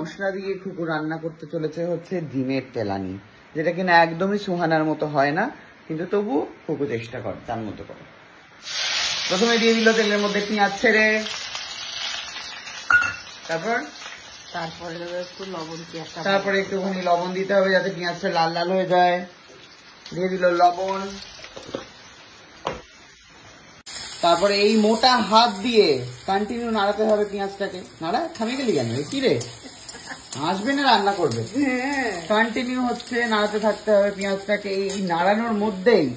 মশলা দিয়ে খুকু রান্না করতে চলেছে হচ্ছে ডিমের তেলানি, যেটা কিনা একদমই সুহানার মতো হয় না, কিন্তু তবু খুকু চেষ্টা করে তার মতো করে। প্রথমে দিয়ে দিল তেলের মধ্যে পেঁয়াজ ছেড়ে, তারপরে একটুখানি লবণ দিতে হবে যাতে পেঁয়াজটা লাল লাল হয়ে যায়। দিয়ে দিল লবণ, তারপরে এই মোটা হাত দিয়ে কন্টিনিউ নাড়াতে হবে পেঁয়াজটাকে। নাড়া থামে গেলি কেন? কি রে, আসবে না রান্না করবে? কন্টিনিউ হচ্ছে নাড়াতে থাকতে হবে পেঁয়াজটাকে। এই নাড়ানোর মধ্যেই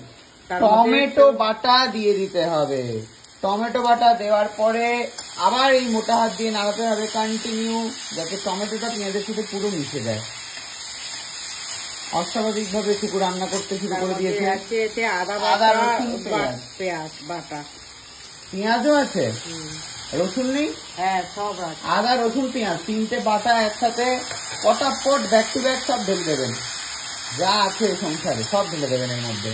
টমেটো বাটা দিয়ে দিতে হবে। টমেটো বাটা দেওয়ার পরে আবার এই মোটা হাত দিয়ে নাড়াতে হবে কন্টিনিউ, যাতে টমেটোটা পেঁয়াজের সাথে পুরো মিশে যায়। অস্বাভাবিক ভাবে খুকু রান্না করতে শুরু করে দিয়েছে। আদা রসুন পেঁয়াজ বাটা, পেঁয়াজও আছে, রসুন নেই? হ্যাঁ, সব আছে। আদা রসুন পেঁয়াজ তিনটে বাটা একসাথে পটাপট ব্যাক টু ব্যাক সব ঢেলে দেবেন, যা আছে সংসারে সব ঢেলে দেবেন এর মধ্যে।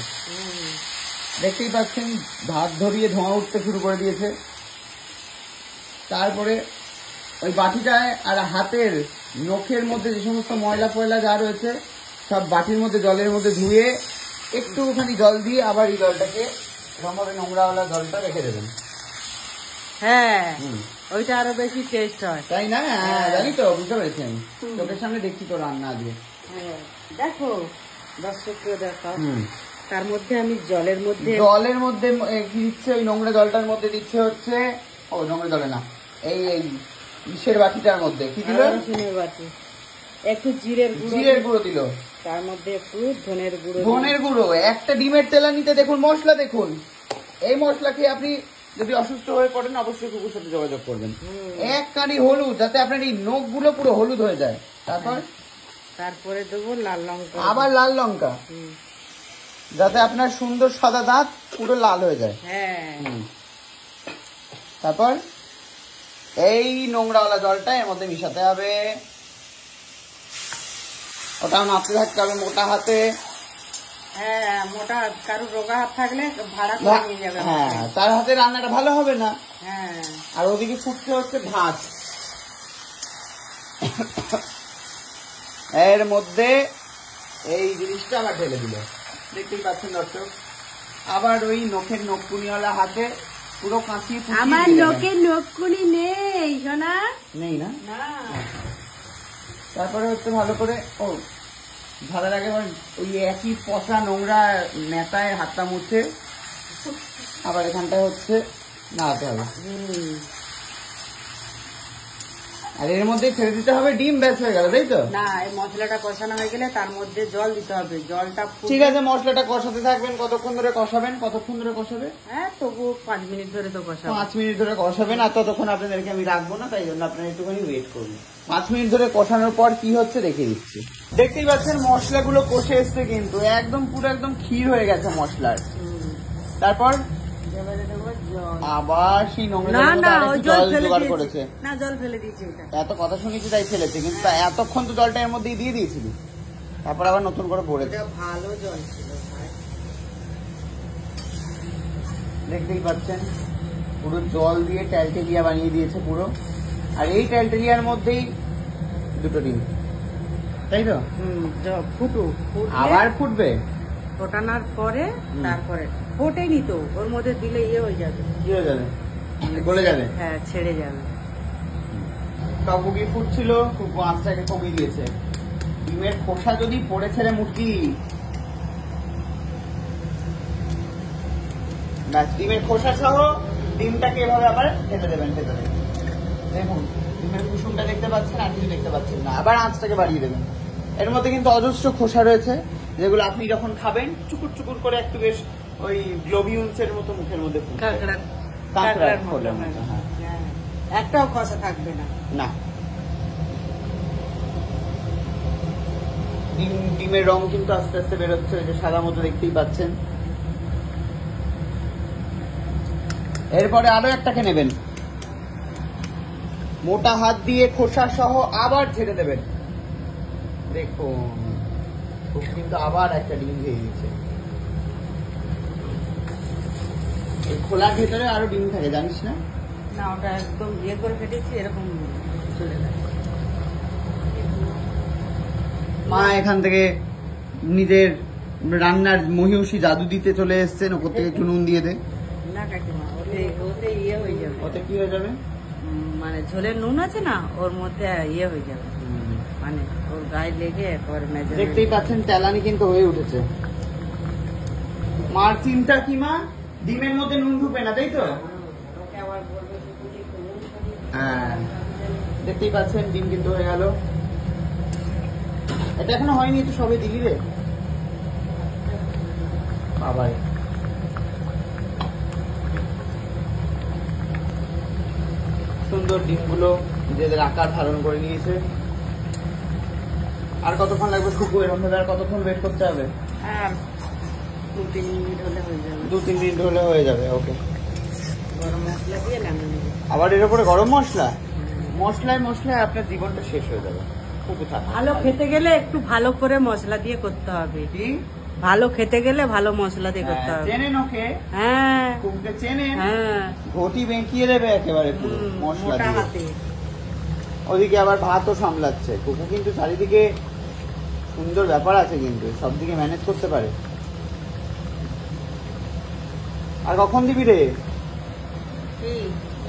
দেখতেই পাচ্ছেন ভাত ধরিয়ে ধোঁয়া উঠতে শুরু করে দিয়েছে। তারপরে ওই বাটিটায় আর হাতের নখের মধ্যে যে সমস্ত ময়লা ফয়লা যা রয়েছে সব বাটির মধ্যে জলের মধ্যে ধুয়ে একটুখানি জল দিয়ে আবার এই জলটাকে এরকমভাবে নোংরাওয়ালা জলটা রেখে দেবেন। হ্যাঁ, ওইটা আরো বেশি টেস্ট হয়, তাই না? হ্যাঁ, জানি তো, বুঝতে পেরেছি আমি, চোখের সামনে দেখছি তো রান্না দিয়ে। দেখো দর্শককেও দেখো, তার মধ্যে আমি জলের মধ্যে কি দিচ্ছে, ওই নোংরা জলটার মধ্যে দিচ্ছে হচ্ছে, ও নোংরা জলে না, এই ইসের বাটিটার মধ্যে কি দিল? রসুনের বাটি, একটু জিরের গুঁড়ো দিল, তার মধ্যে একটু ধনের গুঁড়ো। একটা ডিমের তেলানিতে দেখুন মশলা, দেখুন এই মশলা খেয়ে আপনি যদি অসুস্থ হয়ে পড়েন অবশ্যই কুকুর সাথে যোগাযোগ করবেন। এক কাঁড়ি হলুদ, যাতে আপনার এই নখগুলো পুরো হলুদ হয়ে যায়। তারপরে দেবো লাল লঙ্কা, আবার লাল লঙ্কা, যাতে আপনার সুন্দর সাদা দাঁত পুরো লাল হয়ে যায়। তারপর এই নোংরাওয়ালা জলটা এর মধ্যে মিশাতে হবে, ওটাও নাড়তে থাকতে হবে মোটা হাতে। হ্যাঁ, মোটা কারো রোগা হাত থাকলে ভাড়া করে নিয়ে যাবে। হ্যাঁ, তার হাতে রান্নাটা ভালো হবে না। হ্যাঁ, আর ওদিকে ফুটতে হচ্ছে ভাত। এর মধ্যে এই জিনিসটা আবার ঢেলে দিল, দেখতেই পাচ্ছেন দর্শক। আবার ওই নখের নখকুনিওয়ালা হাতে পুরো কাঁচি। আমার নখের নখকুনি নেই সোনা, নেই না? তারপরে হচ্ছে ভালো করে ও ভালো লাগে ওই একই পচা নোংরা নেতায় হাতটা মুছে আবার এখানটায় হচ্ছে নাড়াতে হবে। আর এর মধ্যে ছেড়ে দিতে হবে ডিম, ব্যাস হয়ে গেল, তাই তো? না, এই মশলাটা কষানো হয়ে গেলে তার মধ্যে জল দিতে হবে। জলটা ঠিক আছে, মশলাটা কষাতে থাকবেন। কতক্ষণ ধরে কষাবেন? হ্যাঁ, তবু 5 মিনিট ধরে তো কষাবেন। 5 মিনিট ধরে কষাবেন, আর ততক্ষণ আপনাদেরকে আমি রাখবো না, তাই জন্য আপনারা একটুখানি ওয়েট করবেন। 5 মিনিট ধরে কষানোর পর কি হচ্ছে দেখে দিচ্ছি। দেখতেই পাচ্ছেন মশলাগুলো কষে এসছে, কিন্তু একদম পুরো একদম ক্ষীর হয়ে গেছে মশলার। তারপর আবার সেই নোংরা জল জোগাড় করেছে। না, জল ফেলে দিয়েছে, এত কথা শুনেছি তাই ফেলেছে, কিন্তু এতক্ষণ তো জলটা এর মধ্যে দিয়ে দিয়েছিলি, তারপর আবার নতুন করে ভরেছে। ভালো জল ছিল, দেখতেই পাচ্ছেন পুরো জল দিয়ে ট্যালটেলিয়া বানিয়ে দিয়েছে পুরো। আর এই ট্যালটেলিয়ার মধ্যেই দুটো ডিম, তাই তো? আবার ফুটবে, ফোটানোর পরে তারপরে ফোটেনি তো, ওর মধ্যে দিলে ইয়ে হয়ে যাবে, কি হয়ে যাবে? গলে যাবে। হ্যাঁ, ছেড়ে যাবে। টকবগি ফুটছিল, খুব আঁচটাকে কমিয়ে দিয়েছে। ডিমের খোসা যদি পড়েছে রে মুটকি, ব্যাস ডিমের খোসা সহ ডিমটাকে এভাবে আবার ঢেলে দেবেন ভেতরে। দেখুন ডিমের কুসুমটা দেখতে পাচ্ছেন, আর কিছু দেখতে পাচ্ছেন না। আবার আঁচটাকে বাড়িয়ে দেবেন। এর মধ্যে কিন্তু অজস্র খোসা রয়েছে, যেগুলো আপনি যখন খাবেন চুকুর চুকুর করে একটু বেশ ওই গ্লোবিউলস এর মতো মুখের মধ্যে একটাও খোসা থাকবে না। না, ডিমের রং কিন্তু আস্তে আস্তে বেরোচ্ছে, ওই যে সাদা মতো দেখতেই পাচ্ছেন। এরপরে আরো একটাকে নেবেন, মোটা হাত দিয়ে খোসা সহ আবার ছেড়ে দেবেন। দেখুন কিন্তু আবার একটা ডিম দিয়ে দিচ্ছে। এই খোলার ভেতরে আরো ডিম থাকে, জানিস না? না, ওটা একদম ইয়ে করে ফেটেছি, এরকম চলে যায়। মা এখান থেকে নিজের রান্নার মহিষী জাদু দিতে চলে এসছেন, ওপর থেকে একটু নুন দিয়ে দে। না কাকিমা, ওতে ইয়ে হয়ে যাবে। ওতে কি হয়ে যাবে? মানে ঝোলের নুন আছে না, ওর মধ্যে ইয়ে হয়ে যাবে, মানে ওর গায়ে লেগে একেবারে মেজে। দেখতেই পাচ্ছেন তেলানি কিন্তু হয়ে উঠেছে। মার চিন্তা কি মা, ডিমের মধ্যে নুন ঢুকবে না, তাই তো? ওকে আবার বলবে শুকুলি একটু নুন ছড়িয়ে দিতে। হ্যাঁ, দেখতেই পাচ্ছেন ডিম কিন্তু হয়ে গেল। এটা এখনো হয়নি, তো সবে দিলি রে বাবা। সুন্দর ডিমগুলো নিজেদের আকার ধারণ করে নিয়েছে। আর কতক্ষণ লাগবে খুকু? এরকম ভাবে আর কতক্ষণ ওয়েট করতে হবে? আর 2-3 মিনিট হলে হয়ে যাবে। 2-3 মিনিট হলে হয়ে যাবে। ওকে, গরম মশলা দিয়ে নামিয়ে নেবে। আবার এর উপরে গরম মশলা? মশলায় আপনার জীবনটা শেষ হয়ে যাবে। খুকু থাক। ভালো খেতে গেলে একটু ভালো করে মশলা দিয়ে করতে হবে। কি ভালো খেতে গেলে ভালো মশলা দিয়ে করতে হবে। চেনেন ওকে? হ্যাঁ খুকুকে চেনেন? হ্যাঁ, ঘটি বেঁকিয়ে দেবে একেবারে পুরো মশলা মোটা দিয়ে। হাতে। ওদিকে আবার ভাতও সামলাচ্ছে। কুকু কিন্তু চারিদিকে সুন্দর ব্যাপার আছে, কিন্তু সব দিকে ম্যানেজ করতে পারে। আর কখন দিবি রে কি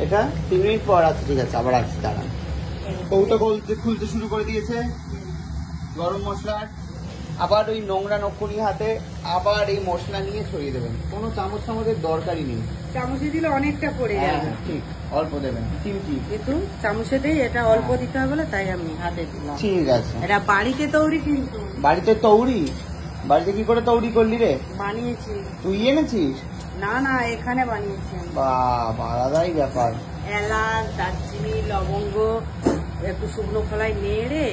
এটা? 3 মিনিট পর। আছে, ঠিক আছে, আবার আসছি, দাঁড়ান। কৌটা খুলতে শুরু করে দিয়েছে গরম মশলার। আবার ওই নোংরা নকুনি হাতে আবার এই মশলা নিয়ে ছড়িয়ে দেবেন। কোনো চামচ চামচের দরকারই নেই। চামচে দিলে অনেকটা পড়ে যাবে। ঠিক, অল্প দেবেন, চিমচি। কিন্তু চামচে দিয়ে এটা অল্প দিতে হবে বলে তাই আমি হাতে দিলাম। ঠিক আছে। এটা বাড়িতে তৈরি, কিন্তু বাড়িতে তৈরি? বাড়িতে কি করে তৈরি করলি রে? বানিয়েছি। তুই এনেছিস? না না, এখানে বানিয়েছি আমি। বাবা, আলাদাই ব্যাপার। এলাচ, দারচিনি, লবঙ্গ একটু শুকনো খোলায় নেড়ে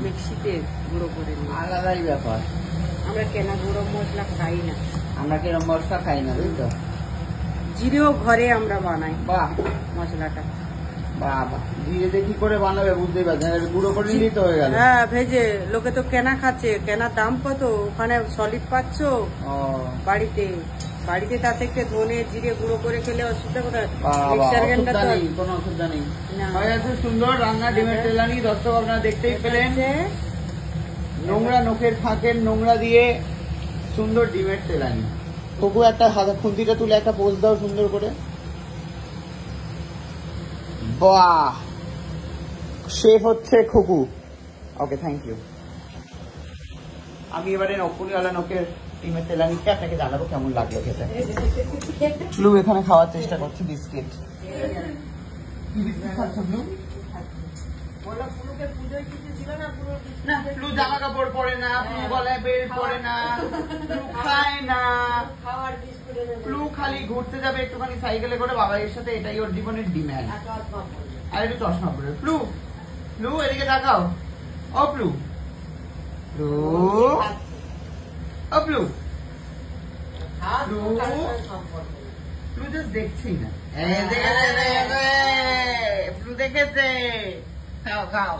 মিক্সিতে গুঁড়ো করে নিই। আলাদাই ব্যাপার। আমরা কেনা গুঁড়ো মশলা খাই না। আমরা কিরম মশলা খাই না, বুঝলি তো? জিরেও ঘরে আমরা বানাই বাহ মশলাটা। বাবা, ধীরে কি করে বানাবে বুঝতেই পারছেন, গুঁড়ো করে নিলেই তো হয়ে গেল। হ্যাঁ, ভেজে। লোকে তো কেনা খাচ্ছে, কেনার দাম কত? ওখানে সলিড পাচ্ছ। ও বাড়িতে তার থেকে ধনে জিরে গুঁড়ো করে খেলে অসুবিধা কোথায়? বাবা, মিক্সার গ্রাইন্ডার অসুবিধা তো নেই, কোনো অসুবিধা নেই। না। হয়ে যাচ্ছে সুন্দর রান্না ডিমের তেলানি। দর্শক আপনারা দেখতেই পেলেন, নোংরা নখের ফাঁকের নোংরা দিয়ে সুন্দর ডিমের তেলানি। তবু একটা হাতে খুন্তিটা তুলে একটা পোজ দাও সুন্দর করে। বাহ, শেফ হচ্ছে খুকু। ওকে, থ্যাংক ইউ। আমি এবারে নকুনিওয়ালা নখের ডিমের তেলানিকে আপনাকে জানাবো কেমন লাগলো খেতে। ফ্লু এখানে খাওয়ার চেষ্টা করছি বিস্কিট। কি বিস্কিট খাচ্ছ ফ্লু? না, ফ্লু জামা কাপড় পরে না, ফ্লু গলায় বের পরে না, ফ্লু খায় না। ফ্লু খালি ঘুরতে যাবে একটুখানি সাইকেলে করে বাবাইয়ের সাথে, এটাই ওর জীবনের ডিম্যান্ড। আর একটু চশমা পরে। ফ্লু এদিকে তাকাও। ও ফ্লু, ফ্লু জাস্ট দেখছি না। ফ্লু দেখেছে। খাও খাও।